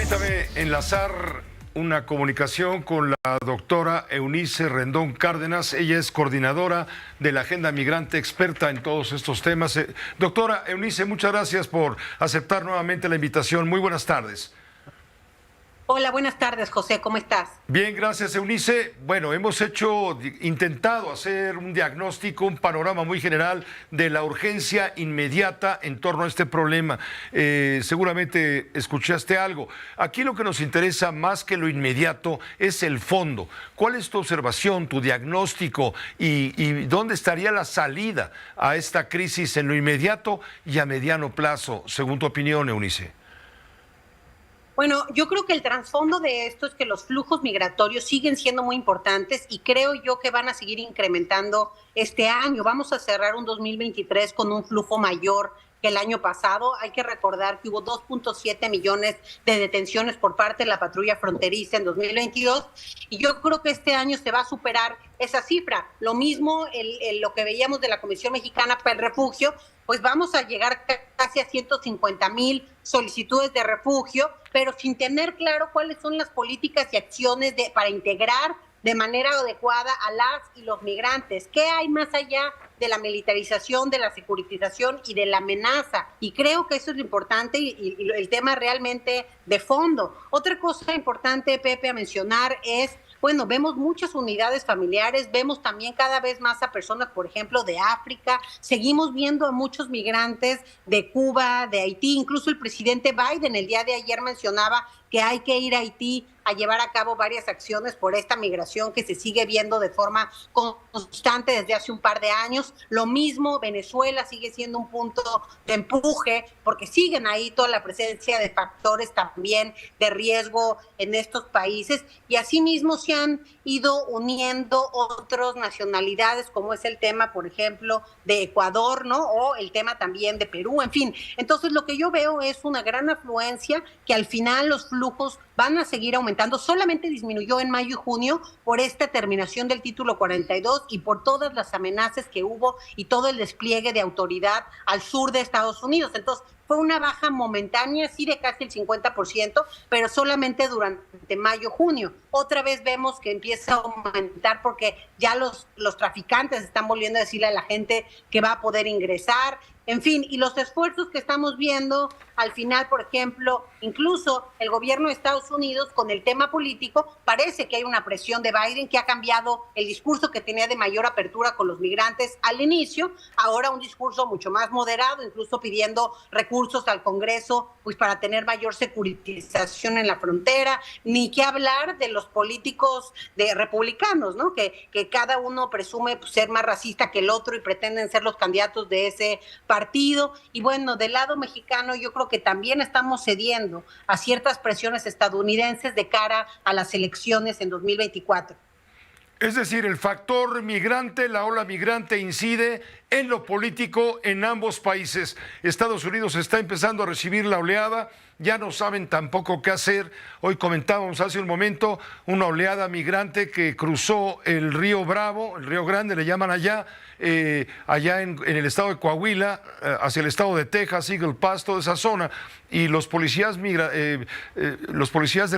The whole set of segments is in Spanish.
Permítame enlazar una comunicación con la doctora Eunice Rendón Cárdenas. Ella es coordinadora de la Agenda Migrante, experta en todos estos temas. Doctora Eunice, muchas gracias por aceptar nuevamente la invitación. Muy buenas tardes. Hola, buenas tardes, José, ¿cómo estás? Bien, gracias, Eunice. Bueno, hemos intentado hacer un diagnóstico, un panorama muy general de la urgencia inmediata en torno a este problema. Seguramente escuchaste algo. Aquí lo que nos interesa más que lo inmediato es el fondo. ¿Cuál es tu observación, tu diagnóstico y dónde estaría la salida a esta crisis en lo inmediato y a mediano plazo, según tu opinión, Eunice? Bueno, yo creo que el trasfondo de esto es que los flujos migratorios siguen siendo muy importantes y creo yo que van a seguir incrementando este año. Vamos a cerrar un 2023 con un flujo mayor que el año pasado. Hay que recordar que hubo 2.7 millones de detenciones por parte de la patrulla fronteriza en 2022 y yo creo que este año se va a superar esa cifra. Lo mismo lo que veíamos de la Comisión Mexicana para el Refugio, pues vamos a llegar casi a 150,000 solicitudes de refugio, pero sin tener claro cuáles son las políticas y acciones para integrar de manera adecuada a las y los migrantes. ¿Qué hay más allá de la militarización, de la securitización y de la amenaza? Y creo que eso es lo importante y el tema realmente de fondo. Otra cosa importante, Pepe, a mencionar es, bueno, vemos muchas unidades familiares, vemos también cada vez más a personas, por ejemplo, de África, seguimos viendo a muchos migrantes de Cuba, de Haití, incluso el presidente Biden el día de ayer mencionaba que hay que ir a Haití a llevar a cabo varias acciones por esta migración que se sigue viendo de forma constante desde hace un par de años. Lo mismo, Venezuela sigue siendo un punto de empuje porque siguen ahí toda la presencia de factores también de riesgo en estos países y asimismo se han ido uniendo otras nacionalidades como es el tema, por ejemplo, de Ecuador, ¿no? O el tema también de Perú, en fin. Entonces lo que yo veo es una gran afluencia que al final los flujos van a seguir aumentando. Solamente disminuyó en mayo y junio por esta terminación del título 42 y por todas las amenazas que hubo y todo el despliegue de autoridad al sur de Estados Unidos. Entonces, fue una baja momentánea, sí de casi el 50%, pero solamente durante mayo-junio. Otra vez vemos que empieza a aumentar porque ya los traficantes están volviendo a decirle a la gente que va a poder ingresar. En fin, y los esfuerzos que estamos viendo al final, por ejemplo, incluso el gobierno de Estados Unidos con el tema político, parece que hay una presión de Biden que ha cambiado el discurso que tenía de mayor apertura con los migrantes al inicio, ahora un discurso mucho más moderado, incluso pidiendo recursos al Congreso pues para tener mayor securitización en la frontera, ni que hablar de los políticos de republicanos, ¿no? Que cada uno presume pues, ser más racista que el otro y pretenden ser los candidatos de ese partido. Y bueno, del lado mexicano yo creo que también estamos cediendo a ciertas presiones estadounidenses de cara a las elecciones en 2024. Es decir, el factor migrante, la ola migrante incide en lo político en ambos países. Estados Unidos está empezando a recibir la oleada, ya no saben tampoco qué hacer. Hoy comentábamos hace un momento una oleada migrante que cruzó el río Bravo, el río Grande le llaman allá, allá en el estado de Coahuila, hacia el estado de Texas, Eagle Pass, toda esa zona, y los policías de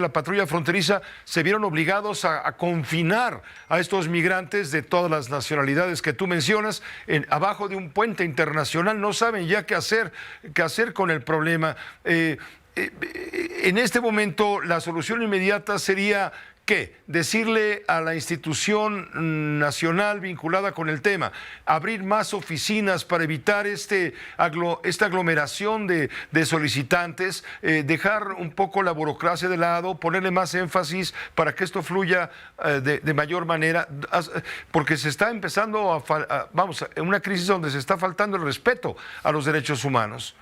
la patrulla fronteriza se vieron obligados a confinar a estos migrantes de todas las nacionalidades que tú mencionas, abajo de un puente internacional. No saben ya qué hacer con el problema. En este momento la solución inmediata sería ¿qué? Decirle a la institución nacional vinculada con el tema, abrir más oficinas para evitar esta aglomeración de solicitantes, dejar un poco la burocracia de lado, ponerle más énfasis para que esto fluya de mayor manera, porque se está empezando vamos, en una crisis donde se está faltando el respeto a los derechos humanos.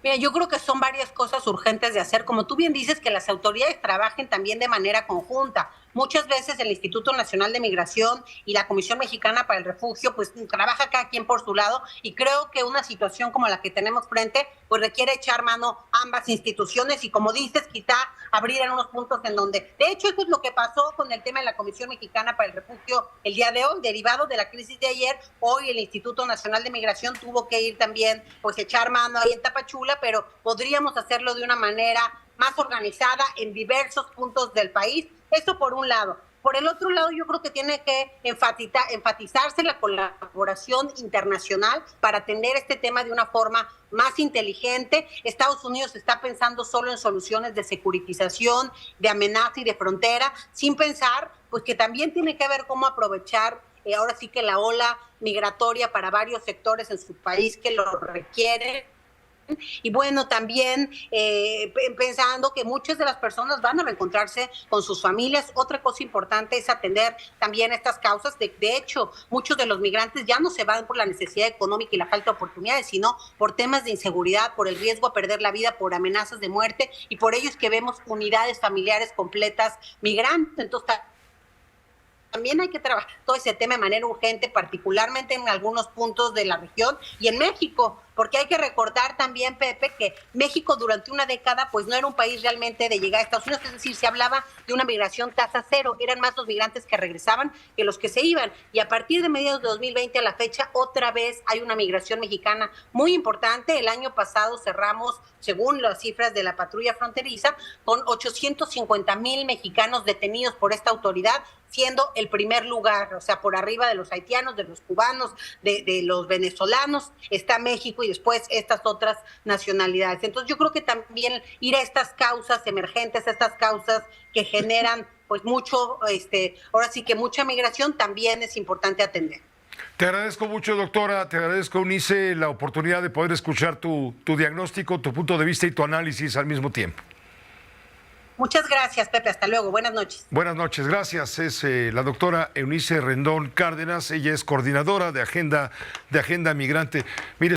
Mira, yo creo que son varias cosas urgentes de hacer. Como tú bien dices, que las autoridades trabajen también de manera conjunta. Muchas veces el Instituto Nacional de Migración y la Comisión Mexicana para el Refugio pues trabaja cada quien por su lado, y creo que una situación como la que tenemos frente pues requiere echar mano a ambas instituciones y, como dices, quizá abrir en unos puntos en donde, de hecho, eso es lo que pasó con el tema de la Comisión Mexicana para el Refugio el día de hoy, derivado de la crisis de ayer. Hoy el Instituto Nacional de Migración tuvo que ir también, pues echar mano ahí en Tapachula, pero podríamos hacerlo de una manera más organizada en diversos puntos del país. Eso por un lado. Por el otro lado, yo creo que tiene que enfatizarse la colaboración internacional para atender este tema de una forma más inteligente. Estados Unidos está pensando solo en soluciones de securitización, de amenaza y de frontera, sin pensar pues que también tiene que ver cómo aprovechar ahora sí que la ola migratoria para varios sectores en su país que lo requieren. Y bueno, también pensando que muchas de las personas van a reencontrarse con sus familias. Otra cosa importante es atender también estas causas. De hecho, muchos de los migrantes ya no se van por la necesidad económica y la falta de oportunidades, sino por temas de inseguridad, por el riesgo a perder la vida, por amenazas de muerte, y por ello es que vemos unidades familiares completas migrantes. Entonces, también hay que trabajar todo ese tema de manera urgente, particularmente en algunos puntos de la región y en México, porque hay que recordar también, Pepe, que México durante una década pues no era un país realmente de llegar a Estados Unidos, es decir, se hablaba de una migración tasa cero, eran más los migrantes que regresaban que los que se iban, y a partir de mediados de 2020 a la fecha otra vez hay una migración mexicana muy importante. El año pasado cerramos, según las cifras de la patrulla fronteriza, con 850,000 mexicanos detenidos por esta autoridad, siendo el primer lugar, o sea, por arriba de los haitianos, de los cubanos, de los venezolanos, está México y después estas otras nacionalidades. Entonces yo creo que también ir a estas causas emergentes, a estas causas que generan pues mucho, ahora sí que mucha migración, también es importante atender. Te agradezco mucho, doctora, te agradezco, Eunice, la oportunidad de poder escuchar tu diagnóstico, tu punto de vista y tu análisis al mismo tiempo. Muchas gracias, Pepe. Hasta luego. Buenas noches. Buenas noches, gracias. Es la doctora Eunice Rendón Cárdenas. Ella es coordinadora de Agenda Migrante. Mire,